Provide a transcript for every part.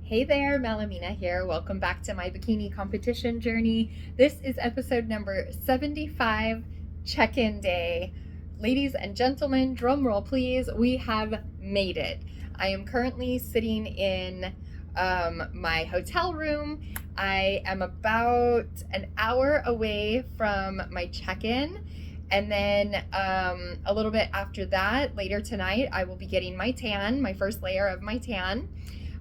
Hey there, Malamina here. Welcome back to my bikini competition journey. This is episode number 75, check-in day. Ladies and gentlemen, drum roll please, we have made it. I am currently sitting in my hotel room. I am about an hour away from my check-in. And then a little bit after that, later tonight, I will be getting my tan, my first layer of my tan.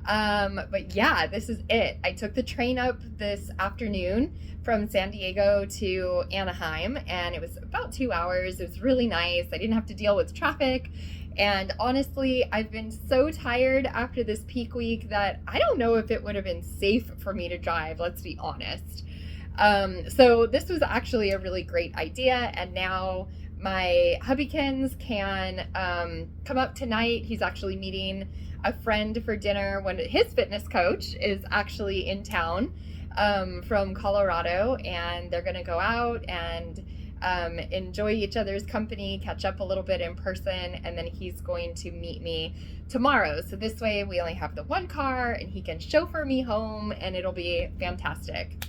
But yeah, this is it. I took the train up this afternoon from San Diego to Anaheim, and it was about 2 hours. It was really nice. I didn't have to deal with traffic. And honestly, I've been so tired after this peak week that I don't know if it would have been safe for me to drive, let's be honest. So this was actually a really great idea, and now my hubbykins can come up tonight. He's actually meeting a friend for dinner when his fitness coach is actually in town from Colorado, and they're going to go out and enjoy each other's company, catch up a little bit in person, and then he's going to meet me tomorrow. So this way we only have the one car and he can chauffeur me home and it'll be fantastic.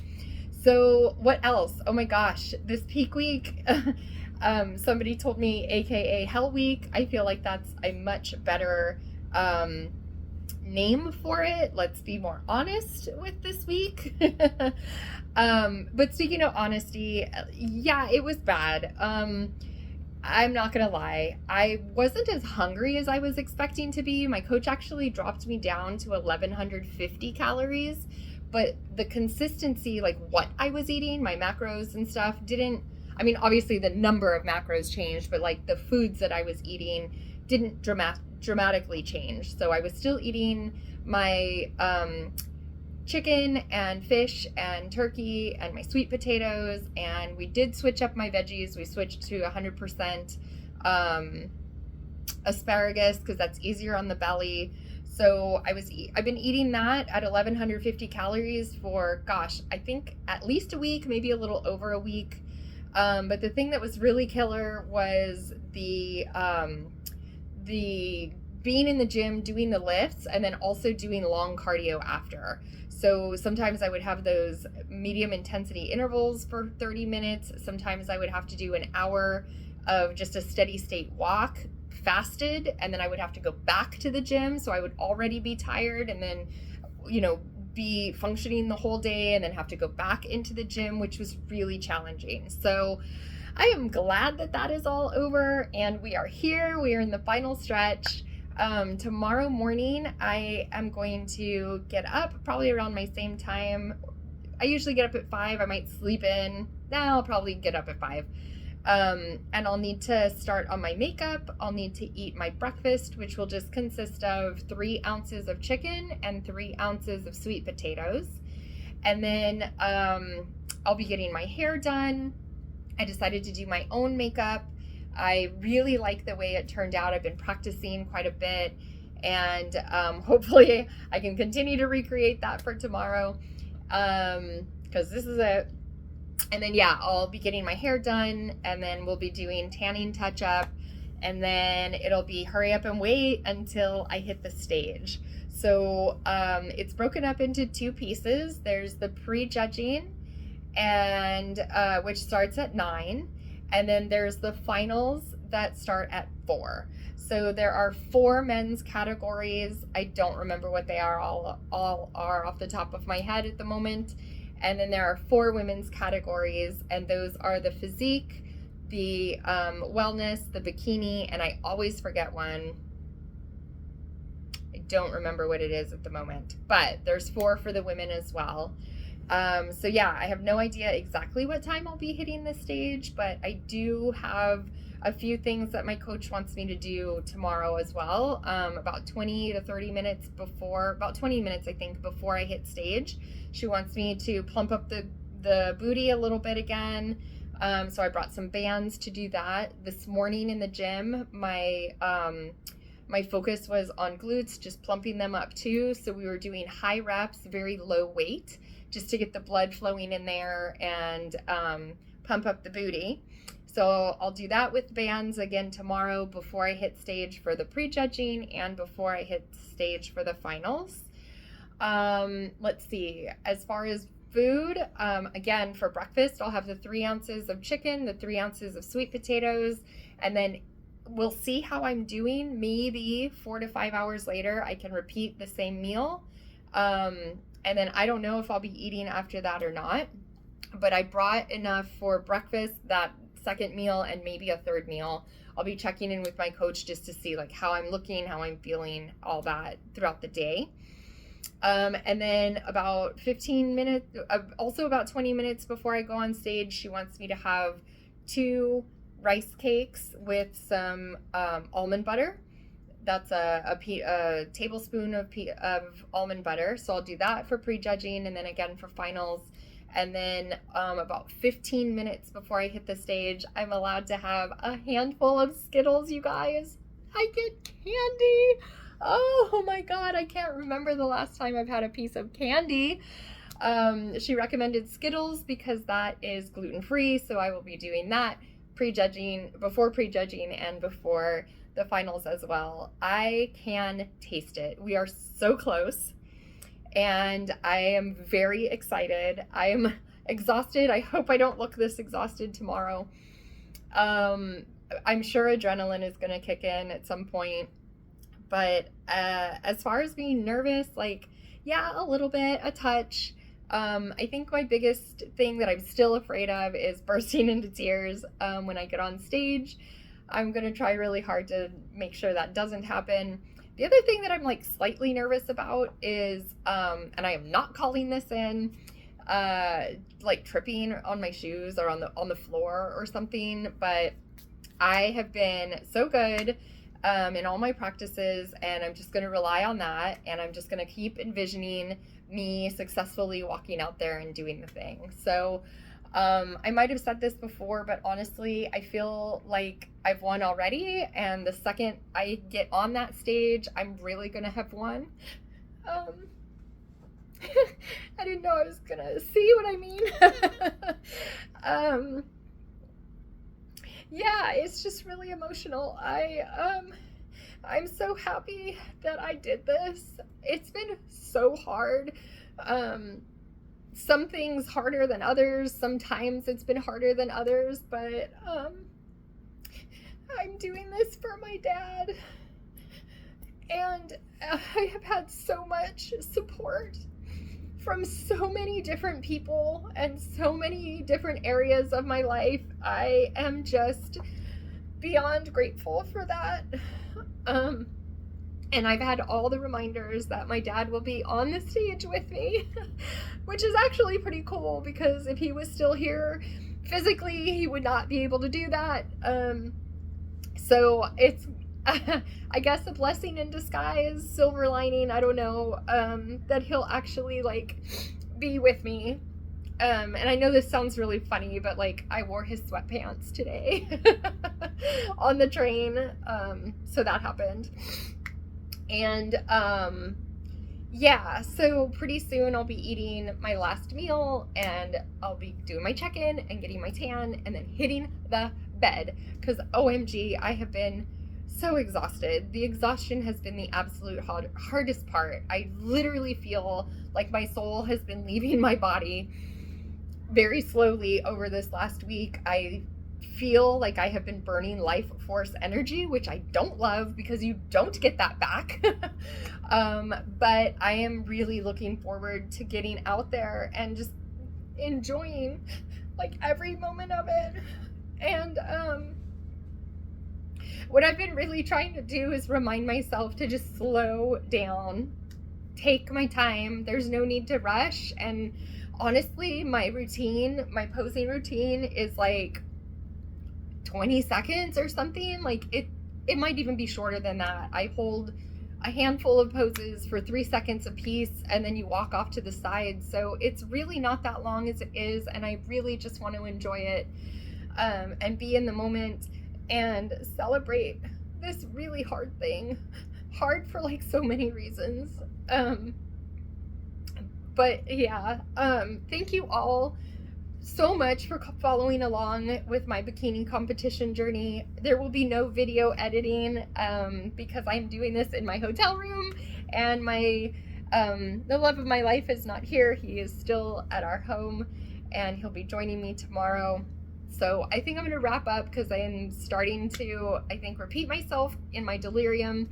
So what else? Oh my gosh, this peak week, somebody told me AKA Hell Week. I feel like that's a much better name for it. Let's be more honest with this week. But speaking of honesty, yeah, it was bad. I'm not gonna lie, I wasn't as hungry as I was expecting to be. My coach actually dropped me down to 1150 calories, but the consistency, like what I was eating, my macros and stuff, didn't, I mean, obviously the number of macros changed, but like the foods that I was eating didn't dramatically change. So I was still eating my chicken and fish and turkey and my sweet potatoes, and we did switch up my veggies. We switched to 100% asparagus because that's easier on the belly. So I've been eating that at 1150 calories for, gosh, I think at least a week, maybe a little over a week. But the thing that was really killer was the being in the gym, doing the lifts, and then also doing long cardio after. So sometimes I would have those medium intensity intervals for 30 minutes. Sometimes I would have to do an hour of just a steady state walk fasted, and then I would have to go back to the gym. So I would already be tired and then, be functioning the whole day and then have to go back into the gym, which was really challenging. So I am glad that that is all over and we are here. We are in the final stretch. Tomorrow morning, I am going to get up probably around my same time. I usually get up at 5. I might sleep in. Now I'll probably get up at 5. And I'll need to start on my makeup. I'll need to eat my breakfast, which will just consist of 3 ounces of chicken and 3 ounces of sweet potatoes. And then I'll be getting my hair done. I decided to do my own makeup. I really like the way it turned out. I've been practicing quite a bit, and hopefully I can continue to recreate that for tomorrow, because this is it. And then, yeah, I'll be getting my hair done, and then we'll be doing tanning touch-up, and then it'll be hurry up and wait until I hit the stage. So it's broken up into 2 pieces. There's the pre-judging, and which starts at 9. And then there's the finals that start at 4. So there are 4 men's categories. I don't remember what they are. All are off the top of my head at the moment. And then there are 4 women's categories, and those are the physique, the wellness, the bikini, and I always forget one. I don't remember what it is at the moment, but there's 4 for the women as well. So yeah, I have no idea exactly what time I'll be hitting the stage, but I do have a few things that my coach wants me to do tomorrow as well. About 20 to 30 minutes before, about 20 minutes, I think, before I hit stage. She wants me to plump up the booty a little bit again. So I brought some bands to do that. This morning in the gym, my focus was on glutes, just plumping them up too. So we were doing high reps, very low weight, just to get the blood flowing in there and pump up the booty. So I'll do that with bands again tomorrow before I hit stage for the prejudging and before I hit stage for the finals. Let's see. As far as food, again, for breakfast, I'll have the 3 ounces of chicken, the 3 ounces of sweet potatoes, and then we'll see how I'm doing. Maybe 4 to 5 hours later, I can repeat the same meal. And then I don't know if I'll be eating after that or not, but I brought enough for breakfast, that second meal, and maybe a third meal. I'll be checking in with my coach just to see like how I'm looking, how I'm feeling, all that throughout the day. And then about 15 minutes, also about 20 minutes before I go on stage, she wants me to have 2 rice cakes with some almond butter. That's a tablespoon of almond butter. So I'll do that for prejudging, and then again for finals. And then about 15 minutes before I hit the stage, I'm allowed to have a handful of Skittles, you guys. I get candy. Oh my God, I can't remember the last time I've had a piece of candy. She recommended Skittles because that is gluten-free, so I will be doing that before prejudging and before the finals as well. I can taste it. We are so close, and I am very excited. I am exhausted. I hope I don't look this exhausted tomorrow. I'm sure adrenaline is going to kick in at some point. But as far as being nervous, like, yeah, a little bit, a touch. I think my biggest thing that I'm still afraid of is bursting into tears when I get on stage. I'm going to try really hard to make sure that doesn't happen. The other thing that I'm like slightly nervous about is, and I am not calling this in, like tripping on my shoes or on the floor or something, but I have been so good in all my practices, and I'm just going to rely on that, and I'm just going to keep envisioning me successfully walking out there and doing the thing. So I might have said this before, but honestly, I feel like I've won already, and the second I get on that stage, I'm really going to have won. I didn't know I was going to see what I mean. Yeah, it's just really emotional. I'm so happy that I did this. It's been so hard. Some things harder than others. Sometimes it's been harder than others, but I'm doing this for my dad. And I have had so much support from so many different people and so many different areas of my life. I am just beyond grateful for that. And I've had all the reminders that my dad will be on the stage with me, which is actually pretty cool, because if he was still here physically, he would not be able to do that. So it's, I guess, a blessing in disguise, silver lining, I don't know, that he'll actually like be with me. And I know this sounds really funny, but like I wore his sweatpants today on the train. So that happened. And yeah, so pretty soon I'll be eating my last meal, and I'll be doing my check-in and getting my tan and then hitting the bed, because OMG, I have been so exhausted. The exhaustion has been the absolute hardest part. I literally feel like my soul has been leaving my body very slowly over this last week. I feel like I have been burning life force energy, which I don't love, because you don't get that back. But I am really looking forward to getting out there and just enjoying like every moment of it. And what I've been really trying to do is remind myself to just slow down, take my time. There's no need to rush. And honestly, my posing routine is like 20 seconds or something. Like it might even be shorter than that. I hold a handful of poses for 3 seconds a piece, and then you walk off to the side. So it's really not that long as it is, and I really just want to enjoy it, and be in the moment and celebrate this really hard thing. Hard for like so many reasons. But yeah, thank you all so much for following along with my bikini competition journey. There will be no video editing because I'm doing this in my hotel room, and my The love of my life is not here. He is still at our home, and he'll be joining me tomorrow. So I think I'm going to wrap up because I am starting to, I think, repeat myself in my delirium.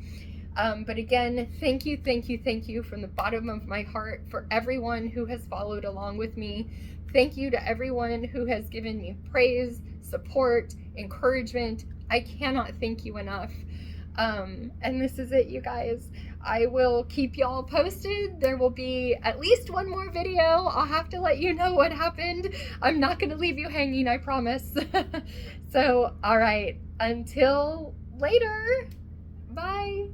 But again, thank you, thank you, thank you from the bottom of my heart for everyone who has followed along with me. Thank you to everyone who has given me praise, support, encouragement. I cannot thank you enough. And this is it, you guys. I will keep y'all posted. There will be at least one more video. I'll have to let you know what happened. I'm not going to leave you hanging, I promise. So, all right. Until later. Bye.